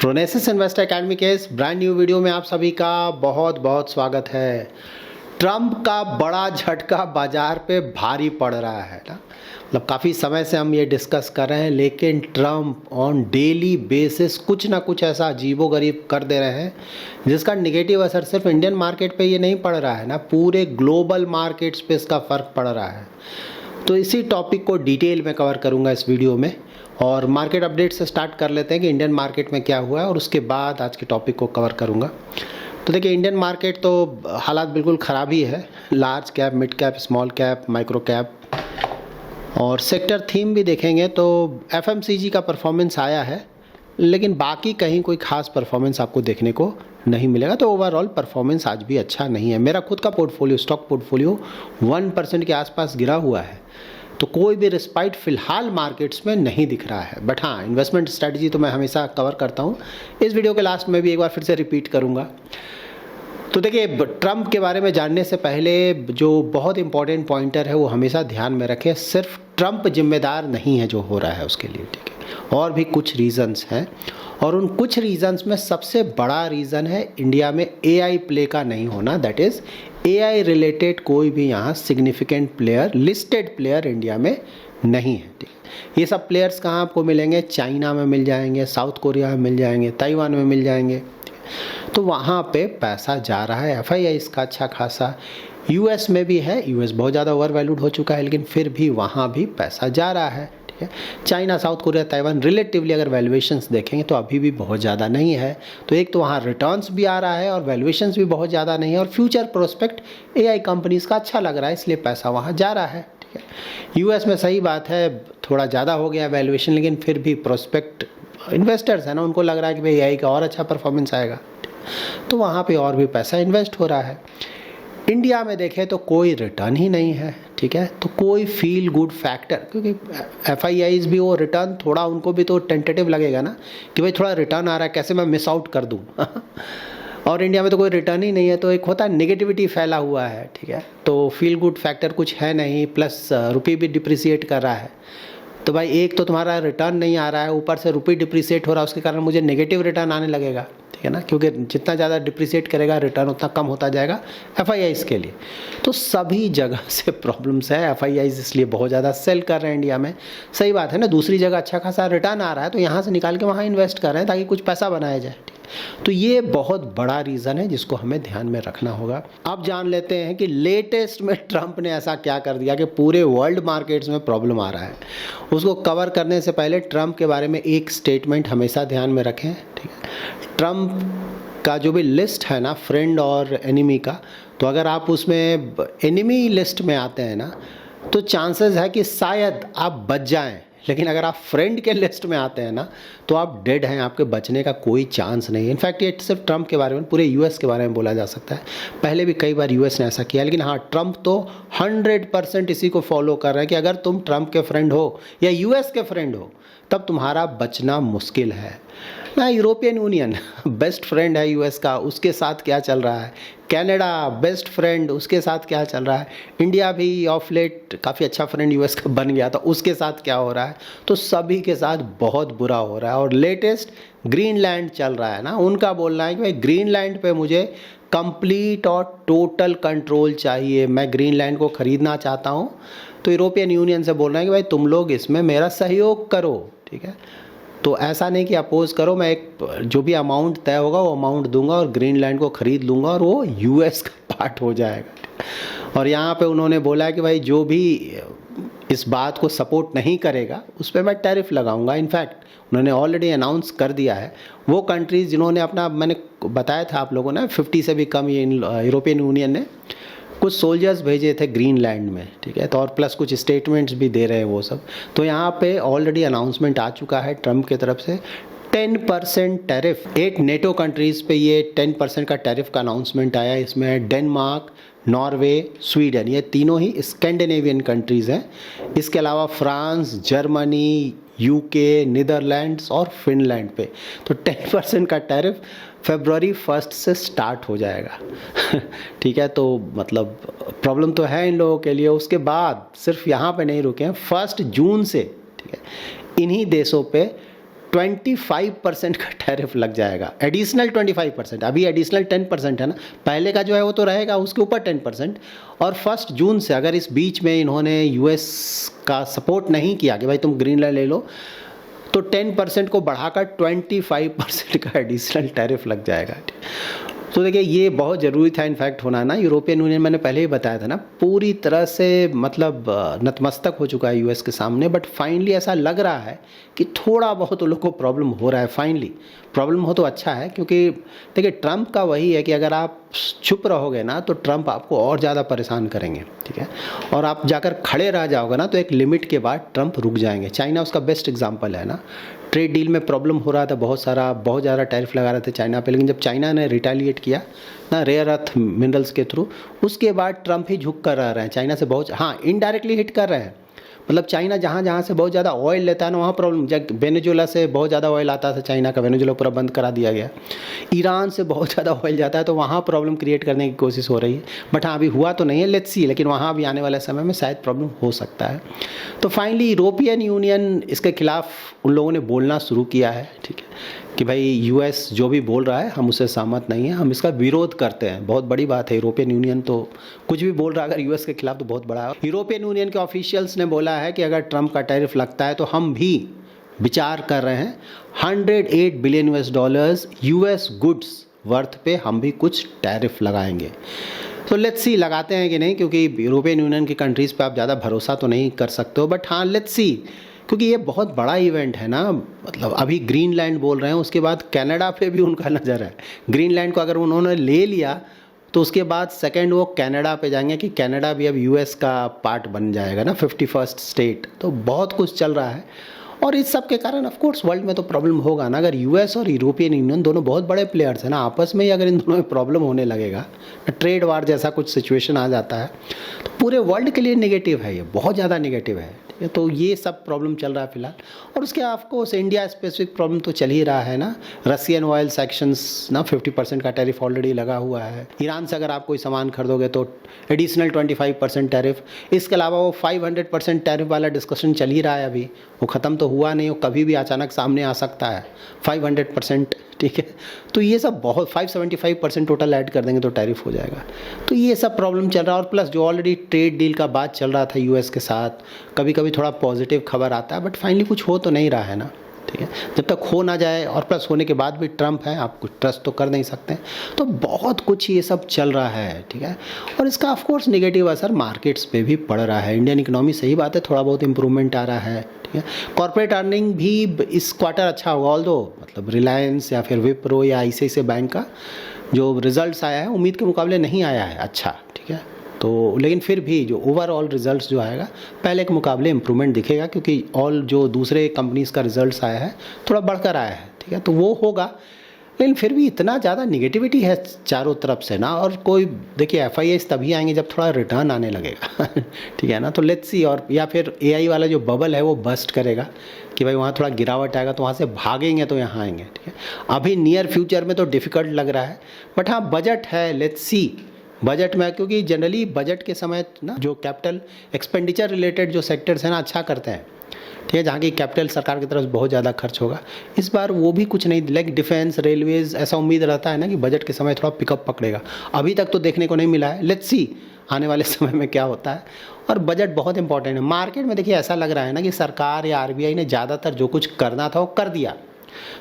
प्रोनेसिस investor academy के इस brand new video में आप सभी का बहुत बहुत स्वागत है। ट्रंप का बड़ा झटका बाजार पे भारी पड़ रहा है ना, मतलब काफ़ी समय से हम ये डिस्कस कर रहे हैं, लेकिन ट्रंप ऑन डेली बेसिस कुछ ना कुछ ऐसा अजीबोगरीब कर दे रहे हैं जिसका नेगेटिव असर सिर्फ इंडियन मार्केट पे ये नहीं पड़ रहा है ना, पूरे ग्लोबल मार्केट्स पे इसका फ़र्क पड़ रहा है। तो इसी टॉपिक को डिटेल में कवर करूँगा इस वीडियो में, और मार्केट अपडेट से स्टार्ट कर लेते हैं कि इंडियन मार्केट में क्या हुआ है और उसके बाद आज के टॉपिक को कवर करूँगा। तो देखिए, इंडियन मार्केट तो हालात बिल्कुल ख़राब ही है। Large cap, mid cap, small cap, micro cap और सेक्टर थीम भी देखेंगे तो एफएमसीजी का परफॉर्मेंस आया है, लेकिन बाकी कहीं कोई ख़ास परफॉर्मेंस आपको देखने को नहीं मिलेगा। तो ओवरऑल परफॉर्मेंस आज भी अच्छा नहीं है। मेरा खुद का पोर्टफोलियो, स्टॉक पोर्टफोलियो 1% के आसपास गिरा हुआ है, तो कोई भी रिस्पाइट फ़िलहाल मार्केट्स में नहीं दिख रहा है। बट हाँ, इन्वेस्टमेंट स्ट्रैटेजी तो मैं हमेशा कवर करता हूँ। इस वीडियो के लास्ट में भी एक बार फिर से रिपीट करूँगा। तो देखिए, ट्रंप के बारे में जानने से पहले जो बहुत इंपॉर्टेंट पॉइंटर है वो हमेशा ध्यान में रखें। सिर्फ ट्रंप जिम्मेदार नहीं है जो हो रहा है उसके लिए, ठीक है, और भी कुछ रीज़न्स हैं, और उन कुछ रीज़न्स में सबसे बड़ा रीज़न है इंडिया में एआई प्ले का नहीं होना। दैट इज़, एआई रिलेटेड कोई भी यहाँ significant player, listed player India में नहीं है, ठीक है। ये सब प्लेयर्स कहाँ आपको मिलेंगे? चाइना में मिल जाएंगे, साउथ कोरिया में मिल जाएंगे, ताइवान में मिल जाएंगे। तो वहाँ पे पैसा जा रहा है, एफआईआई इसका अच्छा खासा। यूएस में भी है, यूएस बहुत ज़्यादा ओवर वैल्यूड हो चुका है, लेकिन फिर भी वहाँ भी पैसा जा रहा है, ठीक है। China, south Korea, Taiwan relatively अगर वैल्यूएशंस देखेंगे तो अभी भी बहुत ज़्यादा नहीं है। तो एक तो वहाँ रिटर्न्स भी आ रहा है और वैल्यूएशंस भी बहुत ज़्यादा नहीं है, और फ्यूचर प्रोस्पेक्ट एआई कंपनीज़ का अच्छा लग रहा है, इसलिए पैसा वहाँ जा रहा है, ठीक है। यूएस में सही बात है, थोड़ा ज़्यादा हो गया वैल्यूएशन, लेकिन फिर भी प्रोस्पेक्ट इन्वेस्टर्स है ना, उनको लग रहा है कि भाई एआई का और अच्छा परफॉर्मेंस आएगा, तो वहाँ पे और भी पैसा इन्वेस्ट हो रहा है। इंडिया में देखें तो कोई रिटर्न ही नहीं है, ठीक है। तो कोई फील गुड फैक्टर, क्योंकि एफआईआईज भी वो रिटर्न थोड़ा, उनको भी तो टेंटेटिव लगेगा ना कि भाई थोड़ा रिटर्न आ रहा है, कैसे मैं मिस आउट कर दूँ और इंडिया में तो कोई रिटर्न ही नहीं है, तो एक होता है नेगेटिविटी फैला हुआ है, ठीक है। तो फील गुड फैक्टर कुछ है नहीं, प्लस रुपये भी डिप्रिसिएट कर रहा है। तो भाई एक तो तुम्हारा रिटर्न नहीं आ रहा है, ऊपर से रुपये डिप्रिसिएट हो रहा है, उसके कारण मुझे नेगेटिव रिटर्न आने लगेगा, ठीक है ना, क्योंकि जितना ज़्यादा डिप्रिसिएट करेगा रिटर्न उतना कम होता जाएगा एफआईआईज़ के लिए। तो सभी जगह से प्रॉब्लम्स है। एफआईआईज़ इसलिए बहुत ज़्यादा सेल कर रहे हैं इंडिया में, सही बात है ना। दूसरी जगह अच्छा खासा रिटर्न आ रहा है, तो यहाँ से निकाल के वहाँ इन्वेस्ट कर रहे हैं ताकि कुछ पैसा बनाया जाए, ठीक है। तो ये बहुत बड़ा रीज़न है जिसको हमें ध्यान में रखना होगा। अब जान लेते हैं कि लेटेस्ट में ट्रंप ने ऐसा क्या कर दिया कि पूरे वर्ल्ड मार्केट्स में प्रॉब्लम आ रहा है। उसको कवर करने से पहले ट्रंप के बारे में एक स्टेटमेंट हमेशा ध्यान में रखें, ठीक है। ट्रंप का जो भी लिस्ट है ना, फ्रेंड और एनिमी का, तो अगर आप उसमें एनिमी लिस्ट में आते हैं ना, तो चांसेस है कि शायद आप बच जाएं, लेकिन अगर आप फ्रेंड के लिस्ट में आते हैं ना, तो आप डेड हैं, आपके बचने का कोई चांस नहीं है। इनफैक्ट ये सिर्फ ट्रंप के बारे में, पूरे यूएस के बारे में बोला जा सकता है। पहले भी कई बार यूएस ने ऐसा किया, लेकिन हाँ, ट्रंप तो 100% इसी को फॉलो कर रहे हैं कि अगर तुम ट्रंप के फ्रेंड हो या यूएस के फ्रेंड हो, तब तुम्हारा बचना मुश्किल है ना। यूरोपियन यूनियन बेस्ट फ्रेंड है यूएस का, उसके साथ क्या चल रहा है। कनाडा बेस्ट फ्रेंड, उसके साथ क्या चल रहा है। इंडिया भी ऑफ लेट काफ़ी अच्छा फ्रेंड यूएस का बन गया था, उसके साथ क्या हो रहा है। तो सभी के साथ बहुत बुरा हो रहा है। और लेटेस्ट ग्रीनलैंड चल रहा है ना, उनका बोलना है कि भाई ग्रीनलैंड पे मुझे कंप्लीट और टोटल कंट्रोल चाहिए, मैं ग्रीनलैंड को ख़रीदना चाहता हूँ। तो यूरोपियन यूनियन से बोल रहे हैं कि भाई तुम लोग इसमें मेरा सहयोग करो, ठीक है। तो ऐसा नहीं कि अपोज करो, मैं एक जो भी अमाउंट तय होगा वो अमाउंट दूंगा और ग्रीनलैंड को ख़रीद लूँगा और वो यूएस का पार्ट हो जाएगा। और यहाँ पे उन्होंने बोला है कि भाई जो भी इस बात को सपोर्ट नहीं करेगा उस पर मैं टैरिफ लगाऊंगा। इनफैक्ट उन्होंने ऑलरेडी अनाउंस कर दिया है। वो कंट्रीज़ जिन्होंने अपना, मैंने बताया था आप लोगों ने, 50 से भी कम ये यूरोपियन यूनियन ने कुछ सोल्जर्स भेजे थे ग्रीनलैंड में, ठीक है। तो और प्लस कुछ स्टेटमेंट्स भी दे रहे हैं वो सब। तो यहाँ पे ऑलरेडी अनाउंसमेंट आ चुका है ट्रंप की तरफ से। 10% टैरिफ, 8 नेटो कंट्रीज़ पे ये 10% का टैरिफ का अनाउंसमेंट आया। इसमें डेनमार्क, नॉर्वे, स्वीडन, ये तीनों ही स्कैंडिनेवियन कंट्रीज़ हैं। इसके अलावा फ्रांस, जर्मनी, यूके, नीदरलैंड्स और फिनलैंड पे तो 10% का टैरिफ फरवरी 1 से स्टार्ट हो जाएगा ठीक है। तो मतलब प्रॉब्लम तो है इन लोगों के लिए। उसके बाद सिर्फ यहाँ पे नहीं रुके हैं, 1 जून से, ठीक है, इन्हीं देशों पे 25% का टैरिफ लग जाएगा, एडिशनल 25%। अभी एडिशनल 10% है ना, पहले का जो है वो तो रहेगा, उसके ऊपर 10%। और 1 जून से अगर इस बीच में इन्होंने यूएस का सपोर्ट नहीं किया कि भाई तुम ग्रीनलैंड ले लो, तो 10% को बढ़ाकर 25% का एडिशनल टैरिफ लग जाएगा। तो देखिए ये बहुत ज़रूरी था इनफैक्ट होना ना। यूरोपियन यूनियन मैंने पहले ही बताया था ना, पूरी तरह से मतलब नतमस्तक हो चुका है यूएस के सामने। बट फाइनली ऐसा लग रहा है कि थोड़ा बहुत उन लोग को प्रॉब्लम हो रहा है। फाइनली प्रॉब्लम हो तो अच्छा है, क्योंकि देखिए ट्रंप का वही है कि अगर आप चुप रहोगे ना तो ट्रंप आपको और ज़्यादा परेशान करेंगे, ठीक है। और आप जाकर खड़े रह जाओगे ना तो एक लिमिट के बाद ट्रंप रुक जाएंगे। चाइना उसका बेस्ट एग्जाम्पल है ना। ट्रेड डील में प्रॉब्लम हो रहा था, बहुत ज़्यादा टैरिफ लगा रहे थे चाइना पे, लेकिन जब चाइना ने रिटेलिएट किया ना रेयर अर्थ मिनरल्स के थ्रू, उसके बाद ट्रंप ही झुक कर रह रहे हैं चाइना से बहुत, हाँ इनडायरेक्टली हिट कर रहे हैं। मतलब चाइना जहाँ से बहुत ज़्यादा ऑयल लेता है ना वहाँ प्रॉब्लम। जब वेनेजुएला से बहुत ज़्यादा ऑयल आता था चाइना का, वेनेजुएला पूरा बंद करा दिया गया। ईरान से बहुत ज़्यादा ऑयल जाता है, तो वहाँ प्रॉब्लम क्रिएट करने की कोशिश हो रही है। बट हाँ अभी हुआ तो नहीं है, लेट्स सी, लेकिन वहाँ भी आने वाले समय में शायद प्रॉब्लम हो सकता है। तो फाइनली यूरोपियन यूनियन इसके खिलाफ उन लोगों ने बोलना शुरू किया है, ठीक है, कि भाई यूएस जो भी बोल रहा है हम उससे सहमत नहीं है, हम इसका विरोध करते हैं। बहुत बड़ी बात है, यूरोपियन यूनियन तो कुछ भी बोल रहा है अगर यूएस के खिलाफ तो बहुत बड़ा है। यूरोपियन यूनियन के ऑफिशियल्स ने बोला है कि अगर ट्रंप का टैरिफ लगता है तो हम भी विचार कर रहे हैं 108 billion US US goods worth पे हम भी कुछ टैरिफ लगाएंगे। तो लेट्स सी लगाते हैं कि नहीं, क्योंकि यूरोपियन यूनियन की कंट्रीज़ पे आप ज़्यादा भरोसा तो नहीं कर सकते हो। बट हाँ लेट्स सी, क्योंकि ये बहुत बड़ा इवेंट है ना। मतलब अभी ग्रीनलैंड बोल रहे हैं, उसके बाद कनाडा पे भी उनका नज़र है। ग्रीनलैंड को अगर उन्होंने ले लिया तो उसके बाद सेकंड वो कनाडा पे जाएंगे कि कनाडा भी अब यूएस का पार्ट बन जाएगा ना, 51st स्टेट। तो बहुत कुछ चल रहा है और इस सब के कारण ऑफ कोर्स वर्ल्ड में तो प्रॉब्लम होगा ना। अगर यूएस और यूरोपियन यूनियन दोनों बहुत बड़े प्लेयर्स हैं ना, आपस में ही अगर इन दोनों में प्रॉब्लम होने लगेगा, ट्रेड वार जैसा कुछ सिचुएशन आ जाता है, तो पूरे वर्ल्ड के लिए नेगेटिव है, ये बहुत ज़्यादा नेगेटिव है। तो ये सब प्रॉब्लम चल रहा है फिलहाल। और उसके ऑफकोर्स इंडिया स्पेसिफिक प्रॉब्लम तो चल ही रहा है ना। रशियन ऑयल सेक्शंस ना 50% का टैरिफ ऑलरेडी लगा हुआ है। ईरान से अगर आप कोई सामान खरीदोगे तो एडिशनल 25% टैरिफ। इसके अलावा वो 500% टैरिफ वाला डिस्कशन चल ही रहा है अभी, वो ख़त्म तो हुआ नहीं, वो कभी भी अचानक सामने आ सकता है 500%, ठीक है। तो ये सब बहुत 575% टोटल ऐड कर देंगे तो टैरिफ हो जाएगा। तो ये सब प्रॉब्लम चल रहा है। और प्लस जो ऑलरेडी ट्रेड डील का बात चल रहा था यूएस के साथ, कभी कभी थोड़ा पॉजिटिव खबर आता है, बट फाइनली कुछ हो तो नहीं रहा है ना, ठीक है। जब तक हो ना जाए, और प्लस होने के बाद भी ट्रंप है, आप कुछ ट्रस्ट तो कर नहीं सकते। तो बहुत कुछ ये सब चल रहा है, ठीक है। और इसका ऑफकोर्स नेगेटिव असर मार्केट्स पे भी पड़ रहा है। इंडियन इकोनॉमी सही बात है, थोड़ा बहुत इंप्रूवमेंट आ रहा है, ठीक है। कॉर्पोरेट अर्निंग भी इस क्वार्टर अच्छा होगा, ऑल्दो मतलब रिलायंस या फिर विप्रो या ICICI बैंक का जो रिजल्ट्स आया है उम्मीद के मुकाबले नहीं आया है अच्छा, ठीक है। तो लेकिन फिर भी जो ओवरऑल रिजल्ट्स जो आएगा पहले के मुकाबले इम्प्रूवमेंट दिखेगा, क्योंकि ऑल जो दूसरे कंपनीज़ का रिजल्ट्स आया है थोड़ा बढ़कर आया है, ठीक है। तो वो होगा, लेकिन फिर भी इतना ज़्यादा निगेटिविटी है चारों तरफ से ना। और कोई देखिए FIIs तभी आएंगे जब थोड़ा रिटर्न आने लगेगा ठीक है ना। तो लेट्स सी, और या फिर AI वाला जो बबल है वो बस्ट करेगा कि भाई वहाँ थोड़ा गिरावट आएगा तो वहाँ से भागेंगे तो यहाँ आएंगे, ठीक है। अभी नियर फ्यूचर में तो डिफ़िकल्ट लग रहा है, बट हाँ बजट है, लेट्स सी बजट में, क्योंकि जनरली बजट के समय ना जो कैपिटल एक्सपेंडिचर रिलेटेड जो सेक्टर्स हैं ना अच्छा करते हैं, ठीक है, जहाँ की कैपिटल सरकार की तरफ से बहुत ज़्यादा खर्च होगा। इस बार वो भी कुछ नहीं, लाइक डिफेंस, रेलवेज, ऐसा उम्मीद रहता है ना कि बजट के समय थोड़ा पिकअप पकड़ेगा। अभी तक तो देखने को नहीं मिला है, लेट्स सी आने वाले समय में क्या होता है। और बजट बहुत इंपॉर्टेंट है मार्केट में। देखिए ऐसा लग रहा है ना कि सरकार या RBI ने ज़्यादातर जो कुछ करना था वो कर दिया,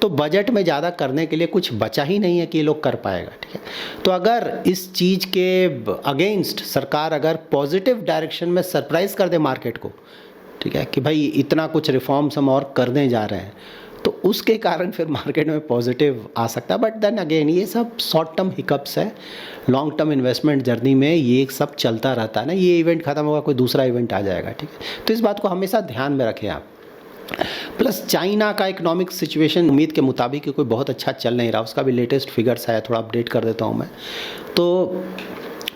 तो बजट में ज़्यादा करने के लिए कुछ बचा ही नहीं है कि ये लोग कर पाएगा, ठीक है। तो अगर इस चीज़ के अगेंस्ट सरकार अगर पॉजिटिव डायरेक्शन में सरप्राइज़ कर दे मार्केट को, ठीक है, कि भाई इतना कुछ रिफॉर्म्स हम और करने जा रहे हैं, तो उसके कारण फिर मार्केट में पॉजिटिव आ सकता है। बट देन अगेन ये सब शॉर्ट टर्म हिकअप्स है, लॉन्ग टर्म इन्वेस्टमेंट जर्नी में ये सब चलता रहता है ना। ये इवेंट खत्म होगा, कोई दूसरा इवेंट आ जाएगा, ठीक है। तो इस बात को हमेशा ध्यान में रखें आप। प्लस चाइना का इकोनॉमिक सिचुएशन उम्मीद के मुताबिक कोई बहुत अच्छा चल नहीं रहा, उसका भी लेटेस्ट फिगर्स आया, थोड़ा अपडेट कर देता हूँ मैं। तो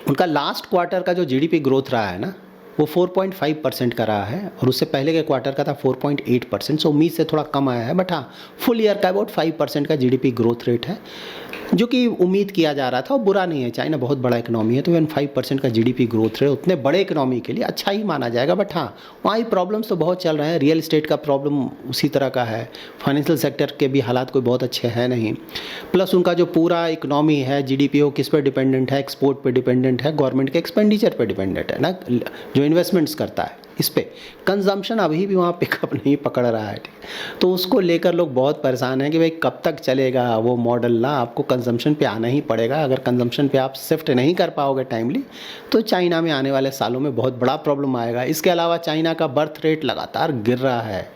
उनका लास्ट क्वार्टर का जो GDP ग्रोथ रहा है ना वो 4.5% का रहा है, और उससे पहले के क्वार्टर का था 4.8%। सो उम्मीद से थोड़ा कम आया है, बट हाँ फुल ईयर का अबाउट 5% का GDP ग्रोथ रेट है। जो कि उम्मीद किया जा रहा था, वो बुरा नहीं है। चाइना बहुत बड़ा इकोनॉमी है, तो इवन 5% का जीडीपी ग्रोथ रेट उतने बड़े इकोनॉमी के लिए अच्छा ही माना जाएगा। बट हाँ, वहाँ ही प्रॉब्लम्स तो बहुत चल रहे हैं। रियल एस्टेट का प्रॉब्लम उसी तरह का है, फाइनेंशियल सेक्टर के भी हालात कोई बहुत अच्छे हैं नहीं। प्लस उनका जो पूरा इकोनॉमी है, जीडीपी वो किस पर डिपेंडेंट है? एक्सपोर्ट पर डिपेंडेंट है, गवर्नमेंट के एक्सपेंडिचर पर डिपेंडेंट है ना, जो इन्वेस्टमेंट्स करता है इस पे। कंजम्पशन अभी भी वहाँ पिकअप नहीं पकड़ रहा है, ठीक है। तो उसको लेकर लोग बहुत परेशान हैं कि भाई कब तक चलेगा वो मॉडल ना, आपको कंजम्पशन पे आना ही पड़ेगा। अगर कंजम्पशन पे आप शिफ्ट नहीं कर पाओगे टाइमली, तो चाइना में आने वाले सालों में बहुत बड़ा प्रॉब्लम आएगा। इसके अलावा चाइना का बर्थ रेट लगातार गिर रहा है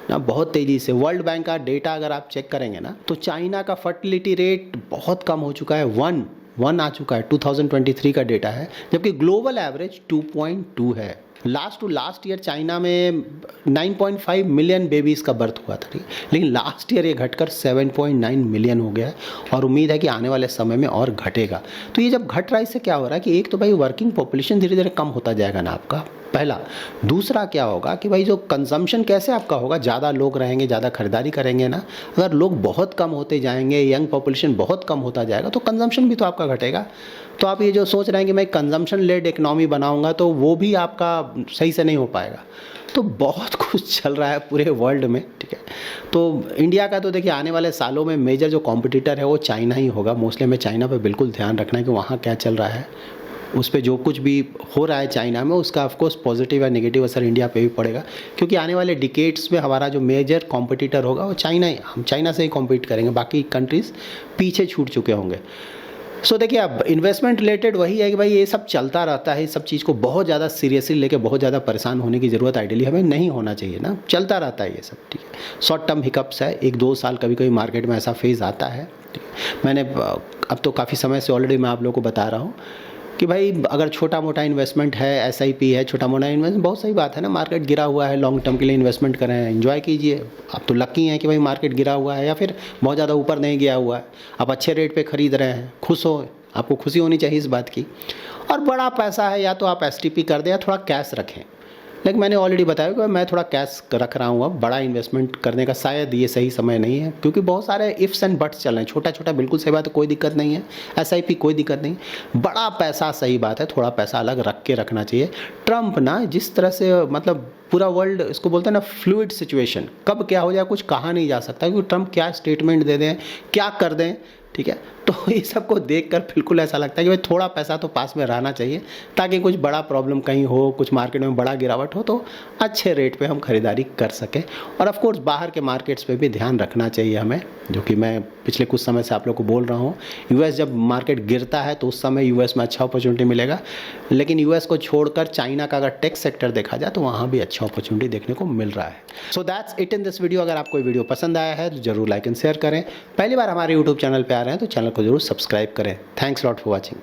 ना, बहुत तेज़ी से। वर्ल्ड बैंक का डेटा अगर आप चेक करेंगे ना, तो चाइना का फर्टिलिटी रेट बहुत कम हो चुका है, 1 आ चुका है। 2023 का डेटा है, जबकि ग्लोबल एवरेज 2.2 है। लास्ट ईयर चाइना में 9.5 मिलियन बेबीज़ का बर्थ हुआ था, ठीक है। लेकिन लास्ट ईयर ये घटकर 7.9 मिलियन हो गया है, और उम्मीद है कि आने वाले समय में और घटेगा। तो ये जब घट रहा है, इससे क्या हो रहा है कि एक तो भाई वर्किंग पॉपुलेशन धीरे धीरे कम होता जाएगा ना आपका, पहला। दूसरा क्या होगा कि भाई जो कंजम्पशन कैसे आपका होगा, ज़्यादा लोग रहेंगे, ज़्यादा खरीदारी करेंगे ना। अगर लोग बहुत कम होते जाएंगे, यंग पॉपुलेशन बहुत कम होता जाएगा, तो कंजम्पशन भी तो आपका घटेगा। तो आप ये जो सोच रहे हैं कि मैं कंजम्पशन लेड इकनॉमी बनाऊंगा, तो वो भी आपका सही से नहीं हो पाएगा। तो बहुत कुछ चल रहा है पूरे वर्ल्ड में, ठीक है। तो इंडिया का तो देखिए आने वाले सालों में मेजर जो कॉम्पिटिटर है वो चाइना ही होगा। मोस्टली हमें चाइना पे बिल्कुल ध्यान रखना है कि वहाँ क्या चल रहा है, उस पर जो कुछ भी हो रहा है चाइना में, उसका ऑफकोर्स पॉजिटिव या नेगेटिव असर इंडिया पे भी पड़ेगा। क्योंकि आने वाले डिकेड्स में हमारा जो मेजर कॉम्पिटिटर होगा वो चाइना ही, हम चाइना से ही कॉम्पीट करेंगे, बाकी कंट्रीज़ पीछे छूट चुके होंगे। सो देखिए, अब इन्वेस्टमेंट रिलेटेड वही है कि भाई ये सब चलता रहता है। इस सब चीज़ को बहुत ज़्यादा सीरियसली लेके बहुत ज़्यादा परेशान होने की ज़रूरत आइडियली हमें नहीं होना चाहिए ना, चलता रहता है ये सब, ठीक है। शॉर्ट टर्म हिकअप्स है, 1-2 साल कभी कभी मार्केट में ऐसा फेज़ आता है, ठीक है। मैंने अब तो काफ़ी समय से ऑलरेडी मैं आप लोगों को बता रहा हूँ कि भाई अगर छोटा मोटा इन्वेस्टमेंट है, एसआईपी है, छोटा मोटा इन्वेस्टमेंट, बहुत सही बात है ना। मार्केट गिरा हुआ है, लॉन्ग टर्म के लिए इन्वेस्टमेंट करें, एंजॉय कीजिए। आप तो लकी हैं कि भाई मार्केट गिरा हुआ है या फिर बहुत ज़्यादा ऊपर नहीं गया हुआ है, आप अच्छे रेट पे ख़रीद रहे हैं, खुश हो, आपको खुशी होनी चाहिए इस बात की। और बड़ा पैसा है, या तो आप एसटीपी कर दें या थोड़ा कैश रखें। लेकिन मैंने ऑलरेडी बताया कि मैं थोड़ा कैश रख रहा हूँ। अब बड़ा इन्वेस्टमेंट करने का शायद ये सही समय नहीं है, क्योंकि बहुत सारे इफ्स एंड बट्स चल रहे हैं। छोटा छोटा बिल्कुल सही बात है, कोई दिक्कत नहीं है। एसआईपी कोई दिक्कत नहीं, बड़ा पैसा सही बात है, थोड़ा पैसा अलग रख के रखना चाहिए। ट्रम्प ना जिस तरह से, मतलब पूरा वर्ल्ड इसको बोलते हैं ना फ्लूइड सिचुएशन, कब क्या हो जाए कुछ कहा नहीं जा सकता, क्योंकि ट्रम्प क्या स्टेटमेंट दे दें, क्या कर दें, ठीक है। तो ये सब को देखकर बिल्कुल ऐसा लगता है कि भाई थोड़ा पैसा तो पास में रहना चाहिए, ताकि कुछ बड़ा प्रॉब्लम कहीं हो, कुछ मार्केट में बड़ा गिरावट हो, तो अच्छे रेट पे हम खरीदारी कर सकें। और ऑफ कोर्स बाहर के मार्केट्स पे भी ध्यान रखना चाहिए हमें, जो कि मैं पिछले कुछ समय से आप लोग को बोल रहा हूँ। यूएस जब मार्केट गिरता है तो उस समय यूएस में अच्छा अपॉर्चुनिटी मिलेगा, लेकिन यूएस को छोड़कर चाइना का अगर टेक सेक्टर देखा जाए तो वहाँ भी अच्छा अपॉर्चुनिटी देखने को मिल रहा है। So that's it in this video. अगर आपको वीडियो पसंद आया है तो जरूर लाइक एंड शेयर करें। पहली बार हमारे यूट्यूब चैनल पर आ रहे हैं तो चैनल को जरूर सब्सक्राइब करें। Thanks lot for watching.